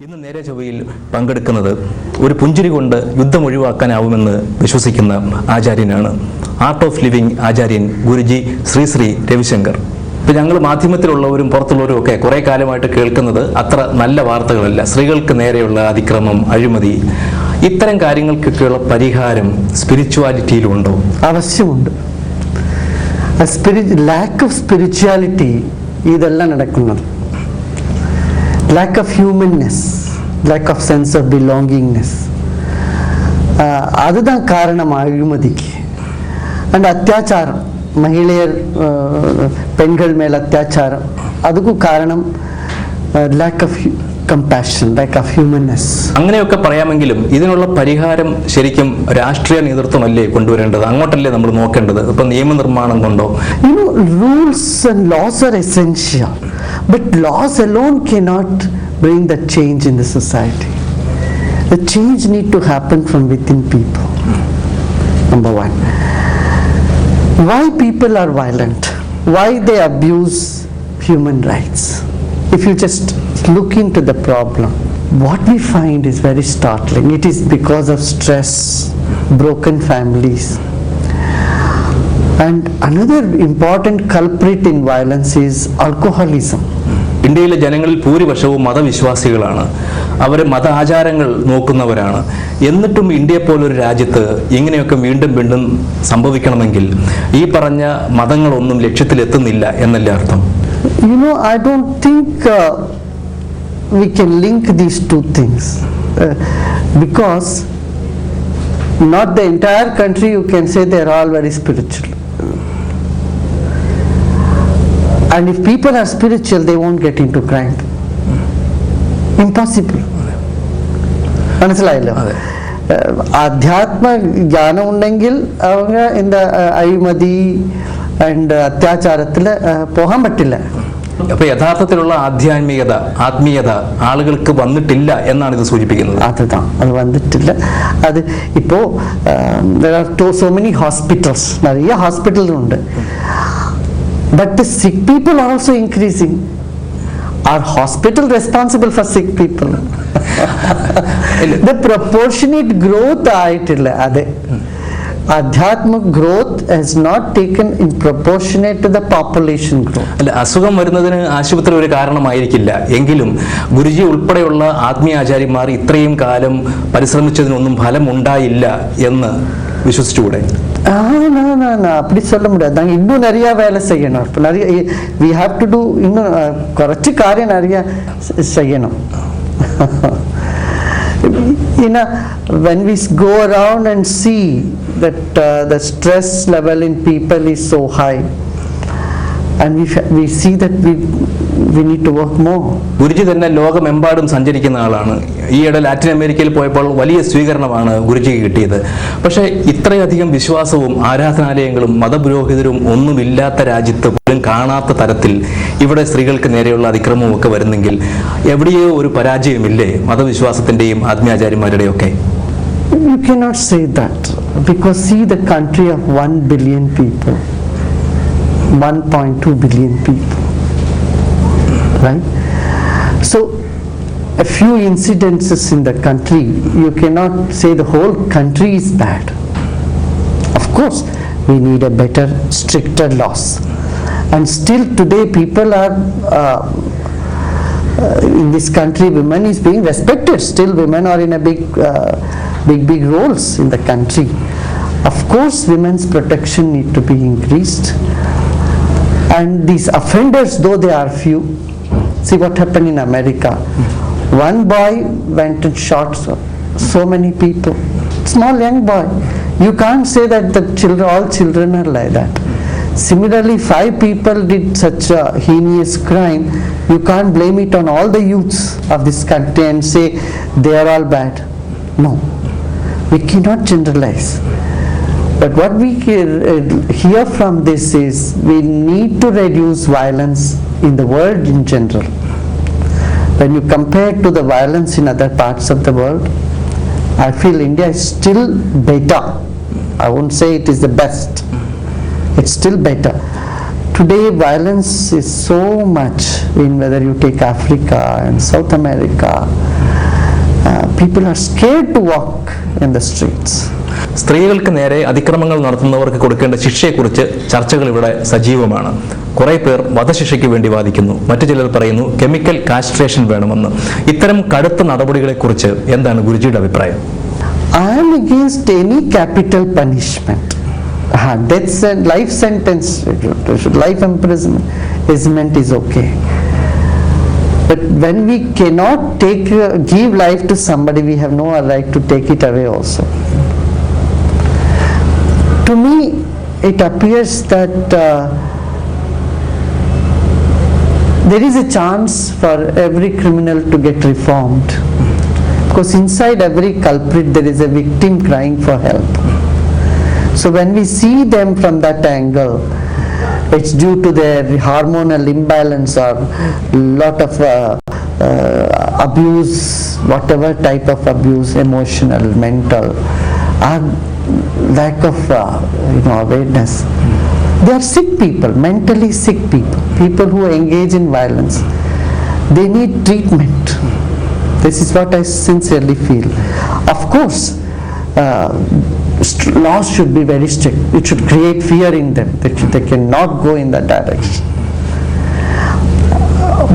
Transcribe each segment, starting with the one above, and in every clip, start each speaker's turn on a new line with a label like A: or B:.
A: ഇന്ന് നേരെ ചൊവ്വയിൽ പങ്കെടുക്കുന്നത് ഒരു പുഞ്ചിരി കൊണ്ട് യുദ്ധം ഒഴിവാക്കാനാവുമെന്ന് വിശ്വസിക്കുന്ന ആചാര്യനാണ്. ആർട്ട് ഓഫ് ലിവിംഗ് ആചാര്യൻ ഗുരുജി ശ്രീ ശ്രീ രവിശങ്കർ. ഇപ്പം ഞങ്ങൾ മാധ്യമത്തിലുള്ളവരും പുറത്തുള്ളവരും ഒക്കെ കുറേ കാലമായിട്ട് കേൾക്കുന്നത് അത്ര നല്ല വാർത്തകളല്ല. സ്ത്രീകൾക്ക് നേരെയുള്ള അതിക്രമം, അഴിമതി, ഇത്തരം കാര്യങ്ങൾക്കൊക്കെയുള്ള പരിഹാരം സ്പിരിച്വാലിറ്റിയിലുണ്ടോ?
B: ആവശ്യമുണ്ട്. ലാക്ക് ഓഫ് സ്പിരിച്വാലിറ്റി ഇതെല്ലാം നടക്കുന്നത്. Lack of humanness, lack of sense of belongingness. அதுதான் காரணம் அழிமதிக்கு. அண்ட் அத்தியாச்சாரம், மகிழையர் பெண்கள் மேல் அத்தியாச்சாரம், அதுக்கும் காரணம் lack of compassion, lack of humanness.
A: അങ്ങനെയൊക്കെ പറയാമെങ്കിലും ഇതിനുള്ള പരിഹാരം ശരിക്കും രാഷ്ട്രീയ നേതൃത്വമല്ലേ കൊണ്ടുവരേണ്ടത്? അങ്ങോട്ടല്ലേ നമ്മൾ നോക്കേണ്ടത്? ഇപ്പൊ നിയമനിർമ്മാണം കൊണ്ടോ?
B: Rules and laws are essential, but laws alone cannot bring the change in the society. The change need to happen from within people. Number one, why people are violent, why they abuse human rights. If you just look into the problem, what we find is very startling. It is because of stress, broken families. And another important culprit in violence is alcoholism.
A: ഇന്ത്യയിലെ ജനങ്ങളിൽ ഭൂരിപക്ഷവും മതവിശ്വാസികളാണ്. അവർ മതാചാരങ്ങൾ നോക്കുന്നവരാണ്. എന്നിട്ടും ഇന്ത്യയെ പോലൊരു രാജ്യത്ത് ഇങ്ങനെയൊക്കെ വീണ്ടും വീണ്ടും സംഭവിക്കണമെങ്കിൽ ഈ പറഞ്ഞ മതങ്ങളൊന്നും ലക്ഷ്യത്തിലെത്തുന്നില്ല എന്നല്ലേ അർത്ഥം?
B: I don't think we can link these two things because not the entire country you can say they are all very spiritual. And if people are spiritual, they won't get into crime. Impossible. മനസ്സിലായല്ലോ? ആധ്യാത്മ ജ്ഞാനം ഉണ്ടെങ്കിൽ அவங்க இந்த അഴിമതി and അത്യാചാരത്തിൽ പോകാൻ പറ്റില്ല.
A: അപ്പൊ യഥാർത്ഥത്തിലുള്ള ആത്മീയത ആളുകൾക്ക് വന്നിട്ടില്ല എന്നാണ് ഇത് സൂചിപ്പിക്കുന്നത്.
B: അത് വന്നിട്ടില്ല. അത് ഇപ്പോ there are so many hospitals, நிறைய ഹോസ്പിറ്റലുണ്ട്. But the sick people are also increasing. Are hospital responsible for sick people? The proportionate growth ആയിട്ടില്ല. അതെ, Adhyatmic growth has not taken in proportionate to the population growth.
A: അല്ല, അസുഖം വരുന്നതിന് ആശുപത്രി ഒരു കാരണമായിരിക്കില്ല. എങ്കിലും ഗുരുജി ഉൾപ്പെടെയുള്ള ആത്മീയാചാര്യന്മാർ ഇത്രയും കാലം പരിശ്രമിച്ചതിനൊന്നും ഫലം ഉണ്ടായില്ല എന്ന് വിശ്വസിച്ചുകൂടെ?
B: அப்படி சொல்ல முடியாது. இன்னும் நிறைய வேலை செய்யணும். நிறைய we have to do, இன்னும் കുറച്ച് காரியம் நிறைய செய்யணும். When we go around and see that the stress level in people is so high, and we see that we need to work more.
A: Guruji തന്നെ ലോകമെമ്പാടും സഞ്ചരിക്കുന്ന ആളാണ്. ഈയിടെ ലാറ്റിൻ അമേരിക്കയിൽ പോയപ്പോൾ വലിയ സ്വീകരണമാണ് ഗുരുജിക്ക് കിട്ടിയത്. പക്ഷേ ഇത്രയധികം വിശ്വാസവും ആരാധനാലയങ്ങളും മതപുരോഹിതരും ഒന്നുമില്ലാത്ത രാജ്യത്ത് പോലും കാണാത്ത തരത്തിൽ ഇവിടെ സ്ത്രീകൾക്ക് നേരെയുള്ള അതിക്രമവും ഒക്കെ വരുന്നെങ്കിൽ എവിടെയോ ഒരു പരാജയമില്ലേ മതവിശ്വാസത്തിന്റെയും ആത്മീയാചാര്യന്മാരുടെയും ഒക്കെ?
B: You cannot say that, because see the country of 1 billion people, 1.2 billion people, right? So a few incidences in the country, you cannot say the whole country is bad. Of course we need a better, stricter laws, and still today people are in this country women is being respected. Still women are in a big roles in the country. Of course women's protection need to be increased, and these offenders, though they are few, see what happened in America. One boy went and shot so many people, small young boy. You can't say that all children are like that. Similarly, 5 people did such a heinous crime. You can't blame it on all the youths of this country and say they are all bad. No, we cannot generalize. But what we hear from this is we need to reduce violence in the world in general. When you compare to the violence in other parts of the world, I feel India is still better. I won't say it is the best. It's still better. Today violence is so much in whether you take Africa and South America. People are scared to walk in the streets.
A: സ്ത്രീകൾക്ക് നേരെ അതിക്രമങ്ങൾ നടത്തുന്നവർക്ക് കൊടുക്കേണ്ട ശിക്ഷയെക്കുറിച്ച് ചർച്ചകൾ ഇവിടെ സജീവമാണ്. കുറെ പേർ വധശിക്ഷയ്ക്ക് വേണ്ടി വാദിക്കുന്നു. മറ്റു ചിലർ പറയുന്നു കെമിക്കൽ കാസ്ട്രേഷൻ വേണമെന്ന്. ഇത്തരം കടുത്ത നടപടികളെക്കുറിച്ച് എന്താണ് ഗുരുജിയുടെ അഭിപ്രായം?
B: I am against any capital punishment. Death and life sentence, life imprisonment is okay. But when we cannot give life to somebody, we have no right to take it away also. To me, it appears that there is a chance for every criminal to get reformed. Because inside every culprit there is a victim crying for help. So when we see them from that angle, it's due to their hormonal imbalance or lot of abuse, whatever type of abuse, emotional, mental, or lack of awareness. They are sick people, mentally sick people who engage in violence. They need treatment. This is what I sincerely feel. Of course, laws should be very strict. It should create fear in them that they cannot go in that direction.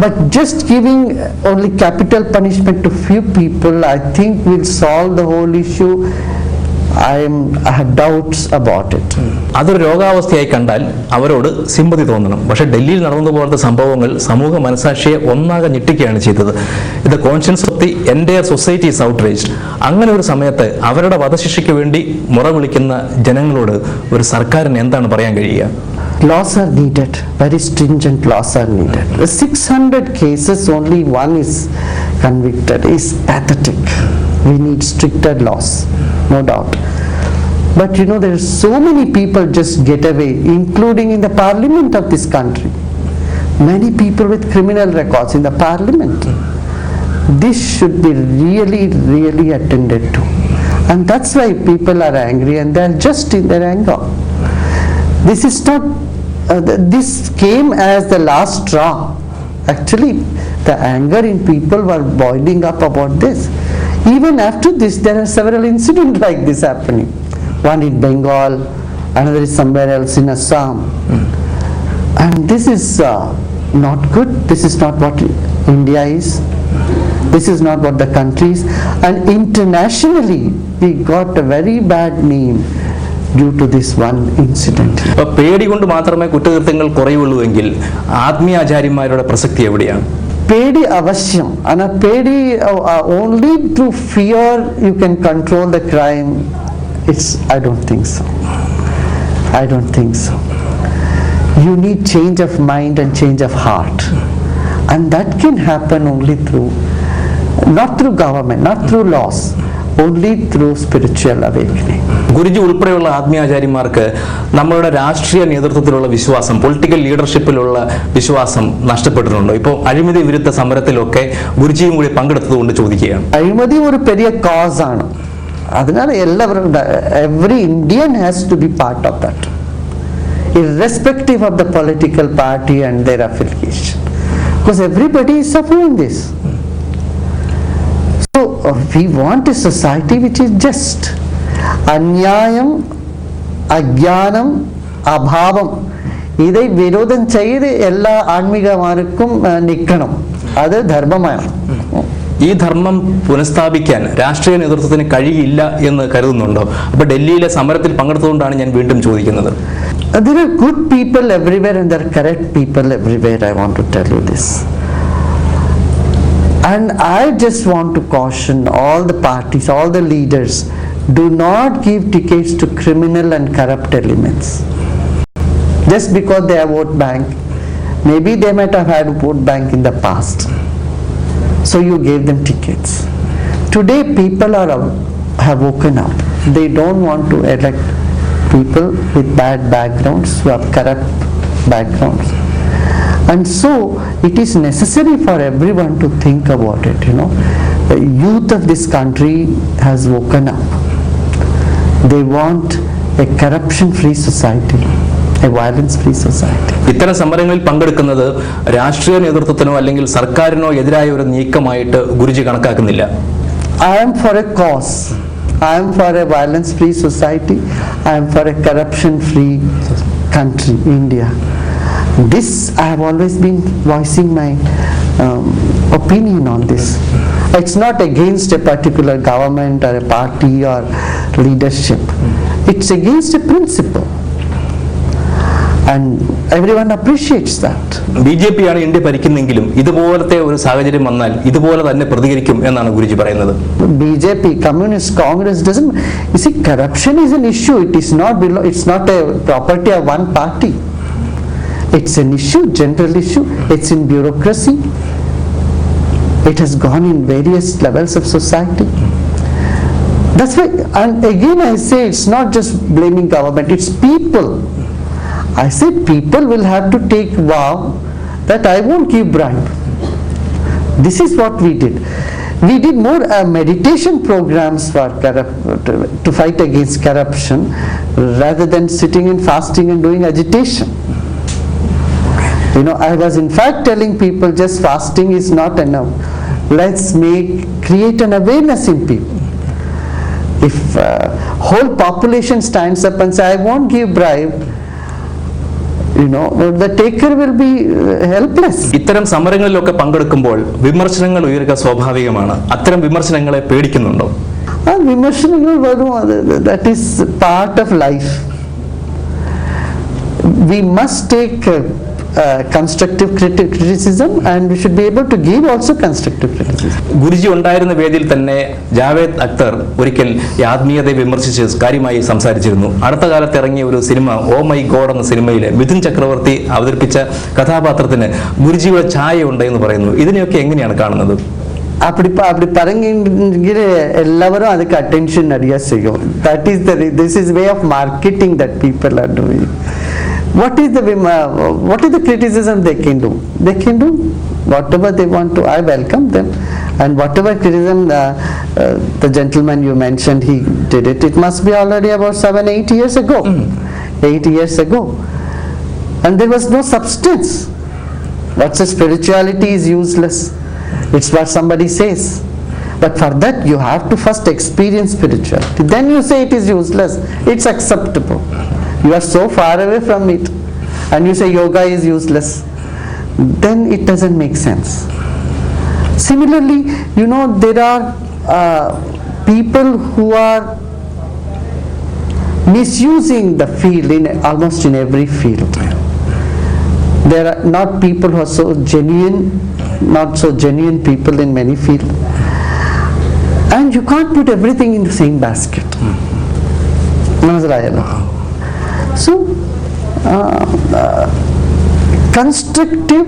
B: But just giving only capital punishment to few people, I think will solve the whole issue. I have doubts about it.
A: അതൊരു രോഗാവസ്ഥയായി കണ്ടാൽ അവരോട് sympathy തോന്നണം. പക്ഷേ ഡൽഹിയിൽ നടന്നതുപോലത്തെ സംഭവങ്ങൾ സമൂഹ മനസാക്ഷിയെ ഒന്നാകെ ഞെട്ടിക്കുകയാണ് ചെയ്തത്. ഇത് conscience of the entire society is outraged. അങ്ങനെ ഒരു സമയത്ത് അവരുടെ വധശിക്ഷയ്ക്ക് വേണ്ടി മുറ വിളിക്കുന്ന ജനങ്ങളോട് ഒരു സർക്കാരിന് എന്താണ് പറയാൻ കഴിയുക?
B: Laws are needed, very stringent laws are needed. The 600 cases, only one is convicted, is pathetic. We need stricter laws, no doubt. But there are so many people just get away, including in the parliament of this country. Many people with criminal records in the parliament. This should be really, really attended to. And that's why people are angry and they are just in their anger. This is not, this came as the last straw. Actually, the anger in people were boiling up about this. Even after this, there are several incidents like this happening. One in Bengal, another is somewhere else in Assam. And this is not good. This is not what India is. This is not what the country is. And internationally, we got a very bad name due to this one incident.
A: പേടി കൊണ്ട് മാത്രമേ കുറ്റകൃത്യങ്ങൾ കുറയുള്ളൂ എങ്കിൽ ആത്മീയാചാര്യന്മാരുടെ പ്രസക്തി എവിടെയാണ്?
B: Pedi avashyam, and a pedi only through fear you can control the crime. I don't think so. I don't think so. You need change of mind and change of heart, and that can happen only not through government, not through laws, only through spiritual awakening.
A: Guruji ഉൾപ്പെടെയുള്ള ആത്മീയാചാര്യന്മാർക്ക് നമ്മളുടെ രാഷ്ട്രീയ നേതൃത്വത്തിലുള്ള വിശ്വാസം, political ലീഡർഷിപ്പിലുള്ള വിശ്വാസം നഷ്ടപ്പെട്ടിട്ടുണ്ടോ? ഇപ്പോൾ അഴിമതി വിരുദ്ധ സമരത്തിലൊക്കെ ഗുരുജിയും കൂടി പങ്കെടുത്തതുകൊണ്ട് ചോദിക്കുകയാണ്.
B: അഴിമതി ഒരു പെരിയ കോസ് ആണ്. അതിനാൽ എല്ലാവരും, every Indian has to be part of that, irrespective of the political party and their affiliation, because everybody is suffering this. So we want a society which is just. അന്യായം, അജ്ഞാനം, അഭാവം ഇதை വിരോധം ചെയ്ത് എല്ലാ ആത്മീകമാർക്കും നിൽക്കണം. അത് ധർമ്മമാണ്.
A: ഈ ധർമ്മം പുനഃസ്ഥാപിക്കാൻ രാഷ്ട്രീയ നേതൃത്വത്തിന് കഴിയില്ല എന്ന് കരുതുന്നുണ്ടോ? അപ്പോൾ ഡൽഹിയിലെ സമരത്തിൽ പങ്കെടുത്തുകൊണ്ടാണ് ഞാൻ വീണ്ടും ചോദിക്കുന്നത്.
B: There are good people everywhere and there are correct people everywhere. I want to tell you this. And I just want to caution all the parties, all the leaders, do not give tickets to criminal and corrupt elements. Just because they have vote bank, maybe they might have had vote bank in the past. So you gave them tickets. Today people have woken up. They don't want to elect people with bad backgrounds, who have corrupt backgrounds. And so it is necessary for everyone to think about it. The youth of this country has woken up. They want a corruption-free society. a violence-free society.
A: ഇത്തരം സമരങ്ങളിൽ പങ്കെടുക്കുന്നത് രാഷ്ട്രീയ നേതൃത്വത്തിനോ അല്ലെങ്കിൽ സർക്കാരിനോ എതിരായ ഒരു നീക്കമായിട്ട് ഗുരുജി കണക്കാക്കുന്നില്ല.
B: I am for a cause. I am for a violence-free society. I am for a corruption-free country, India. This, I have always been voicing my opinion on this. It's not against a particular government or a party or leadership. It's against a principle. And everyone appreciates that.
A: BJP ആണ് India ഭരിക്കുന്നെങ്കിലും ഇതുപോലത്തെ ഒരു സാഹചര്യം വന്നാൽ ഇതുപോലെ തന്നെ പ്രതികരിക്കും എന്നാണ് ഗുരുജി പറയുന്നത്.
B: BJP, Communist, Congress doesn't. You see, corruption is an issue. It's not a property of one party. It's an issue, general issue. It's in bureaucracy. It has gone in various levels of society. That's why, and again I say, it's not just blaming government, it's people. I said people will have to take vow that I won't give bribe. This is what we did. We did more meditation programs for to fight against corruption rather than sitting and fasting and doing agitation. I was in fact telling people just fasting is not enough. Let's create an awareness in people. If whole population stands up and say I won't give bribe, the taker will be helpless.
A: ഇത്തരം സമരങ്ങളിലൊക്കെ പങ്കെടുക്കുമ്പോൾ വിമർശനങ്ങൾ ഉയരുക സ്വാഭാവികമാണ്. അത്തരം വിമർശനങ്ങളെ പേടിക്കുന്നുണ്ടോ?
B: വിമർശനങ്ങൾ വരും. That is part of life. We must take constructive criticism and we should be able to give also constructive criticism.
A: Guruji ഉണ്ടായിരുന്ന വേദിയിൽ തന്നെ ജാവേദ് അക്തർ ഒരിക്കൽ ആത്മീയതയെ വിമർശിച്ച് കാര്യമായി സംസാരിച്ചിരുന്നു. അടുത്ത കാലത്ത് ഇറങ്ങിയ ഒരു സിനിമ ഓ മൈ ഗോഡ് എന്ന സിനിമയിലെ മിഥുൻ ചക്രവർത്തി അവതരിപ്പിച്ച കഥാപാത്രത്തിന് ഗുരുജിയുടെ ഛായ ഉണ്ട് എന്ന് പറയുന്നു. ഇതിനെയൊക്കെ എങ്ങനെയാണ് കാണുന്നത്?
B: அப்படி பரங்கிற எல்லாரும் அதுக்கு அட்டென்ஷன் நிறைய செய்யும். This is way of marketing that people are doing. What is the criticism they can do? They can do whatever they want to. I welcome them. And whatever criticism the gentleman you mentioned, he did it. It must be already about 7-8 years ago. 8 years ago. And there was no substance. What's a spirituality is useless. It's what somebody says. But for that you have to first experience spirituality. Then you say it is useless. It's acceptable. You are so far away from it and you say yoga is useless, then it doesn't make sense. Similarly, there are people who are misusing the field almost in every field. There are not people who are not so genuine people in many fields, and you can't put everything in the same basket. So constructive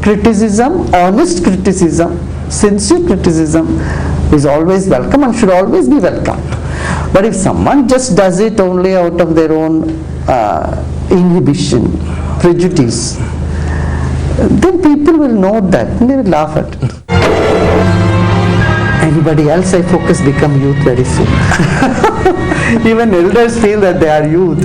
B: criticism, honest criticism, sincere criticism is always welcome and should always be welcome. But if someone just does it only out of their own inhibition, prejudice, then people will know that and they will laugh at it. Anybody else I focus become youth very soon. Even elders feel that they are youth.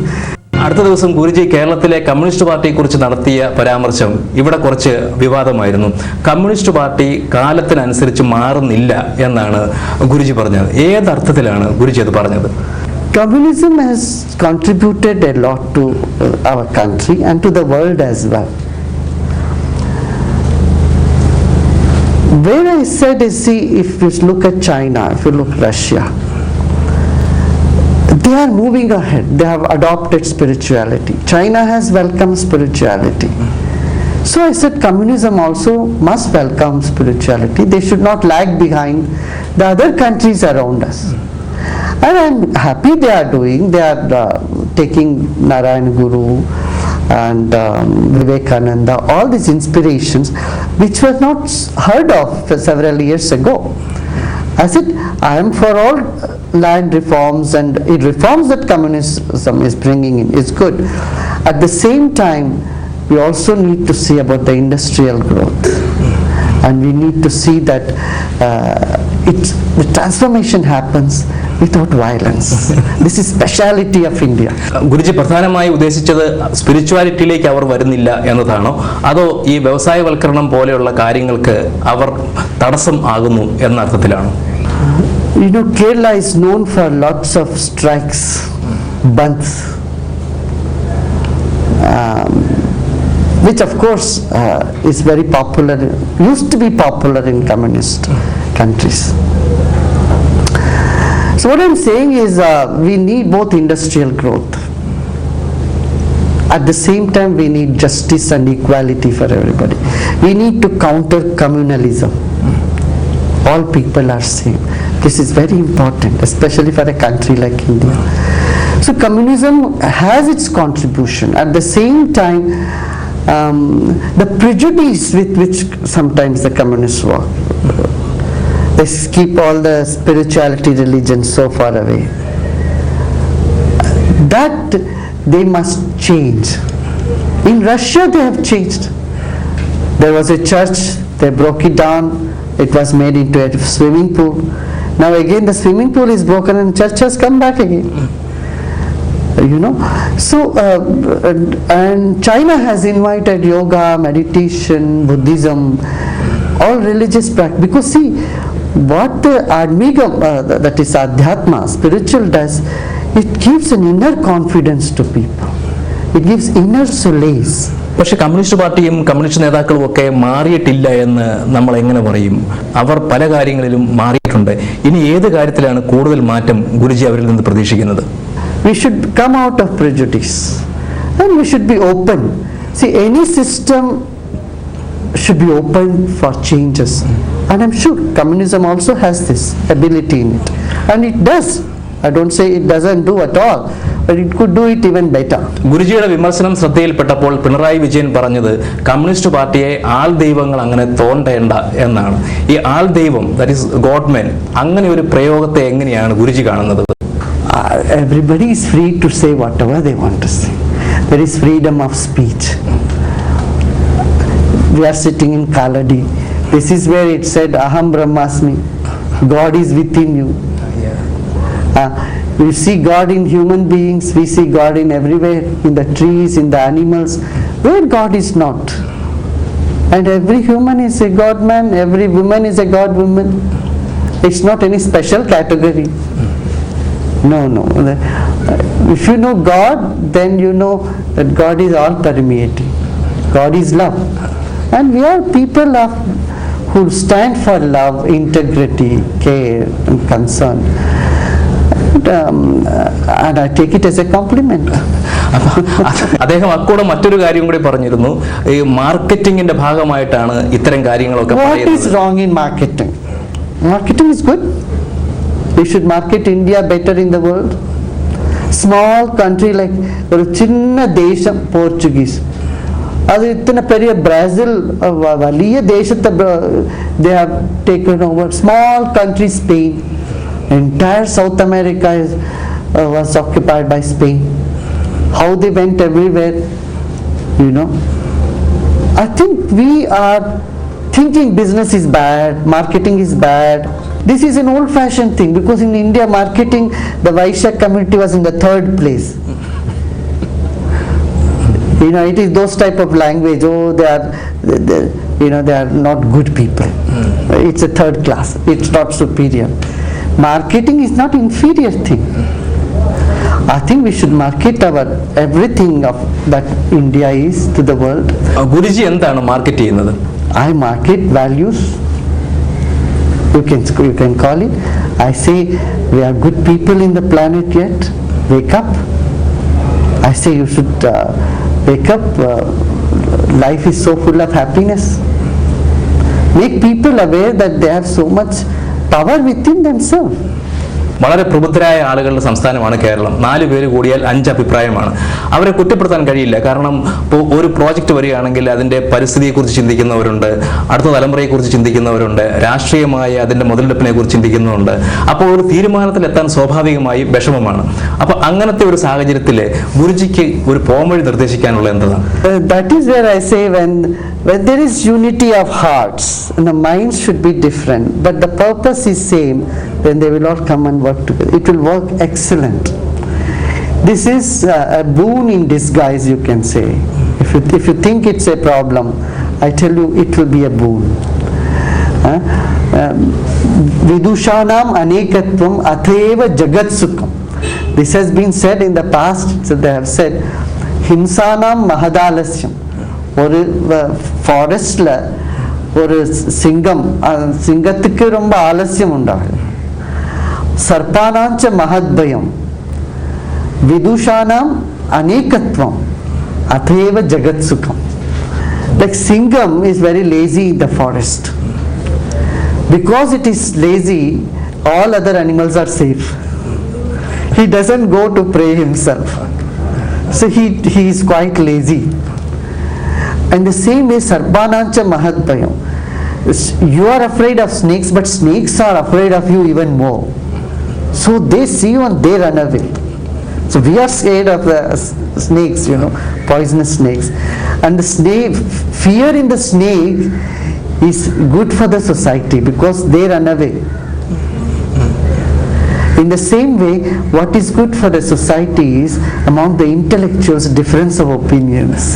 A: അടുത്ത ദിവസം ഗുരുജി കേരളത്തിലെ communist പാർട്ടിയെ കുറിച്ച് നടത്തിയ പരാമർശം ഇവിടെ കുറച്ച് വിവാദമായിരുന്നു. കമ്മ്യൂണിസ്റ്റ് പാർട്ടി കാലത്തിനനുസരിച്ച് മാറുന്നില്ല എന്നാണ് ഗുരുജി പറഞ്ഞത്. ഏതർത്ഥത്തിലാണ് ഗുരുജി അത് പറഞ്ഞത്?
B: Communism has contributed a lot to our country and to the world as well. Where I said is, see, if you look at China, if you look at Russia, they are moving ahead. They have adopted spirituality. China has welcomed spirituality. So I said communism also must welcome spirituality. They should not lag behind the other countries around us. And I'm happy they are doing. They are taking Narayan Guru and Vivekananda, all these inspirations which were not heard of several years ago. I said I am for all land reforms and reforms that communism is bringing in is good. At the same time, we also need to see about the industrial growth, and we need to see that the transformation happens without violence. This is speciality of India.
A: Guruji പ്രധാനമായി ഉദ്ദേശിച്ചത് സ്പിരിച്വാലിറ്റിയിലേക്ക് അവർ വരുന്നില്ല എന്നതാണോ, അതോ ഈ വ്യവസായവൽക്കരണം പോലെയുള്ള കാര്യങ്ങൾക്ക് അവർ തടസ്സം ആകുന്നു എന്ന അർത്ഥത്തിലാണോ?
B: You know, Kerala is known for lots of strikes, bandhs, which of course is very popular, used to be popular in communist countries. So what I'm saying is we need both industrial growth. At the same time we need justice and equality for everybody. We need to counter communalism. All people are same. This is very important, especially for a country like India. So communism has its contribution. At the same time, the prejudice with which sometimes the communists work, they keep all the spirituality, religion so far away, that they must change. In Russia they have changed. There was a church, they broke it down, it was made into a swimming pool. Now again the swimming pool is broken and church has come back again. You know, so and China has invited yoga, meditation, Buddhism, all religious practice, because see what the admigam, that is adhyatma, spiritual does, it gives an inner confidence to people, it gives inner solace.
A: പക്ഷെ communist പാർട്ടിയും communist നേതാക്കളും ഒക്കെ മാറിയിട്ടില്ല എന്ന് നമ്മൾ എങ്ങനെ പറയും? അവർ പല കാര്യങ്ങളിലും മാറിയിട്ടുണ്ട്. ഇനി ഏത് കാര്യത്തിലാണ് കൂടുതൽ മാറ്റം ഗുരുജി അവരിൽ നിന്ന് പ്രതീക്ഷിക്കുന്നത്?
B: We should come out of prejudice and we should be open. See, any system should be open for changes, and I'm sure communism also has this ability in it, and it does. I don't say it doesn't do at all, but it could do it even better.
A: ഗുരുജിയുടെ വിമർശനം ശ്രദ്ധയിൽപ്പെട്ടപ്പോൾ പിണറായി വിജയൻ പറഞ്ഞത് communist പാർട്ടിയെ ആൾ ദൈവങ്ങൾ അങ്ങനെ തോണ്ടേണ്ട എന്നാണ്. ഈ ആൾ ദൈവം, that is ഗോഡ്മെൻ, അങ്ങനെ ഒരു പ്രയോഗത്തെ എങ്ങനെയാണ് ഗുരുജി കാണുന്നത്?
B: Everybody is free to say whatever they want to say. There is freedom of speech. We are sitting in Kaladi. This is where it said Aham Brahmasmi. God is within you. We see God in human beings, we see God in everywhere, in the trees, in the animals. Where God is not? And every human is a God man, every woman is a God woman. It's not any special category. No. If you know God, then you know that God is all permeating. God is love. And we are people who stand for love, integrity, care and concern. And I take it as a compliment.
A: അദ്ദേഹം അക്കൂടെ മറ്റൊരു കാര്യം കൂടി പറഞ്ഞിരുന്നു, ഈ മാർക്കറ്റിംഗിന്റെ ഭാഗമായിട്ടാണ് ഇത്തരം കാര്യങ്ങളൊക്കെ പറയുന്നത്.
B: What is wrong in marketing? Marketing is good. We should market India better in the world. Small country like ഒരു ചിന്ന ദേശം പോർച്ചുഗീസ്, അത് ഇത്ര പെരിയ ബ്രസീൽ വലിയ ദേശത്തെ they have taken over. Small country Spain, entire South America was occupied by Spain. How they went everywhere, you know. I think we are thinking business is bad, marketing is bad. This is an old-fashioned thing, because in India marketing, the Vaishya community was in the third place. You know, it is those type of language. Oh, they are not good people. It's a third class. It's not superior. Marketing is not inferior thing. I think we should market our everything of that India is to the world.
A: Guruji എന്താണ് market ചെയ്യുന്നത്?
B: I market values. You can call it. I say we are good people in the planet yet. Wake up. I say you should wake up. Life is so full of happiness. Make people aware that they have so much power within themselves.
A: വളരെ പ്രബുദ്ധരായ ആളുകളുടെ സംസ്ഥാനമാണ് കേരളം. 4 പേര് കൂടിയാൽ 5 അഭിപ്രായമാണ്. അവരെ കുറ്റപ്പെടുത്താൻ കഴിയില്ല. കാരണം ഇപ്പോൾ ഒരു പ്രോജക്റ്റ് വരികയാണെങ്കിൽ അതിൻ്റെ പരിസ്ഥിതിയെക്കുറിച്ച് ചിന്തിക്കുന്നവരുണ്ട്, അടുത്ത തലമുറയെക്കുറിച്ച് ചിന്തിക്കുന്നവരുണ്ട്, രാഷ്ട്രീയമായ അതിൻ്റെ മുതലെടുപ്പിനെ കുറിച്ച് ചിന്തിക്കുന്നുണ്ട്. അപ്പോൾ ഒരു തീരുമാനത്തിലെത്താൻ സ്വാഭാവികമായി വിഷമമാണ്. അപ്പോൾ അങ്ങനത്തെ ഒരു സാഹചര്യത്തിൽ ഗുരുജിക്ക് ഒരു പോംവഴി നിർദ്ദേശിക്കാനുള്ള എന്താണ്?
B: That is where I say when there is unity of hearts and the minds should be different, but the purpose is same. then they will all come and work together. It will work excellent. This is a boon in disguise, you can say. If you think it's a problem, I tell you it will be a boon. Vidushanam anekatvam atheva jagat sukham. This has been said in the past, so they have said himsanam mahadalasyam. ஒரு ஃபாரஸ்ட்ல ஒரு சிங்கத்துக்கு ரொம்ப ஆலசியம் உண்டாகும். சர்ப்பானாஞ்ச மகத்பயம் விதுஷானாம் அநேகத்வம் அத்தேவ ஜகத் சுகம். Like Singam is very lazy in the forest. Because it is lazy, all other animals are safe. He doesn't go to prey himself. So he is quite lazy. And the same way Sarpanancha Mahatbhayam. You are afraid of snakes, but snakes are afraid of you even more. So they see you and they run away. So we are scared of the snakes, poisonous snakes. And the snake, fear in the snake is good for the society because they run away. In the same way, what is good for the society is among the intellectuals difference of opinions.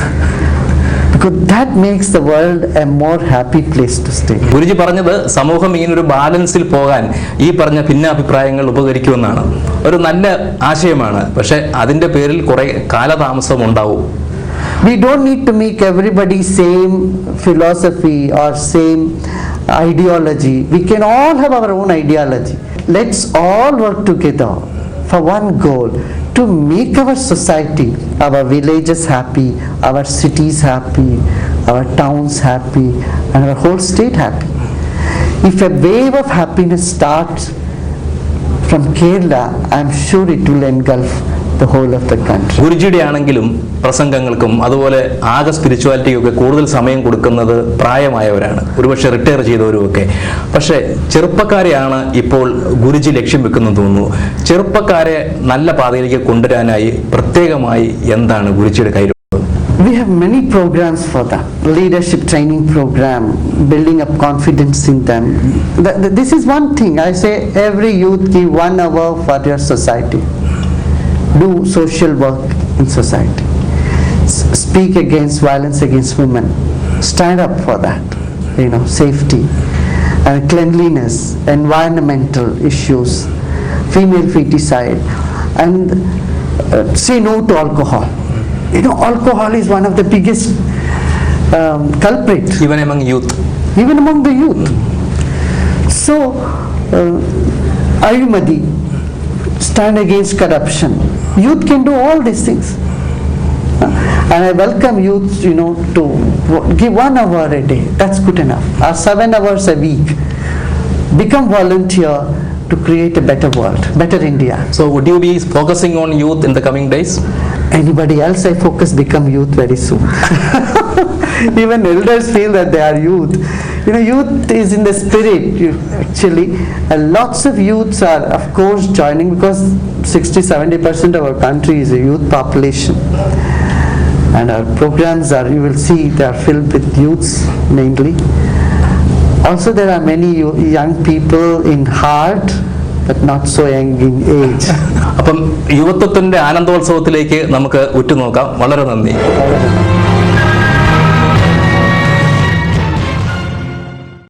B: Because that makes the world a more happy place to stay.
A: Guruji പറഞ്ഞത് സമൂഹം ഇങ്ങനെ ഒരു ബാലൻസിൽ പോകാൻ ഈ പറഞ്ഞ ഭിന്നാഭിപ്രായങ്ങൾ ഉപകരിക്കുമെന്നാണ്. ഒരു നല്ല ആശയമാണ്. പക്ഷെ അതിന്റെ പേരിൽ കുറെ കാലതാമസം ഉണ്ടാവും.
B: We don't need to make everybody same philosophy or same ideology. We can all have our own ideology. Let's all work together for one goal, to make our society, our villages happy, our cities happy, our towns happy, and our whole state happy. If a wave of happiness starts from Kerala, I am sure it will engulf the whole of the country.
A: ഗുരുജിയുടെ ആണെങ്കിലും പ്രസംഗങ്ങൾക്കും അതുപോലെ ആകെ സ്പിരിച്വാലിറ്റിയൊക്കെ കൂടുതൽ സമയം കൊടുക്കുന്നത് പ്രായമായവരാണ്, ഒരുപക്ഷെ retire ചെയ്തവരുമൊക്കെ. പക്ഷേ ചെറുപ്പക്കാരെയാണ് ഇപ്പോൾ ഗുരുജി ലക്ഷ്യം വെക്കുന്നത് തോന്നുന്നു. ചെറുപ്പക്കാരെ നല്ല പാതയിലേക്ക് കൊണ്ടുവരാനായി പ്രത്യേകമായി എന്താണ് ഗുരുജിയുടെ കയ്യിൽ?
B: We have many programs for that. Leadership training program, building up confidence in them. This is one thing. I say every youth give 1 hour for your society. Do social work in society. Speak against violence against women. Stand up for that. Safety and cleanliness, environmental issues, female feticide, and say no to alcohol. Alcohol is one of the biggest culprit.
A: Even among youth.
B: Even among the youth. So, Ayumadi, stand against corruption. Youth can do all these things. And I welcome youth, to give 1 hour a day. That's good enough. Or 7 hours a week. Become volunteer to create a better world, better India.
A: So would you be focusing on youth in the coming days?
B: Anybody else I focus become youth very soon. Even elders feel that they are youth. Youth is in the spirit. Actually, lots of youths are, of course, joining because 60-70% of our country is a youth population. And our programs are, you will see, they are filled with youths mainly. Also, there are many young people in heart, but not so young in age.
A: അപ്പം യുവത്വത്തിന്റെ ആനന്ദോത്സവത്തിലേക്ക് നമുക്ക് ഉറ്റുനോക്കാം. വളരെ നന്ദി.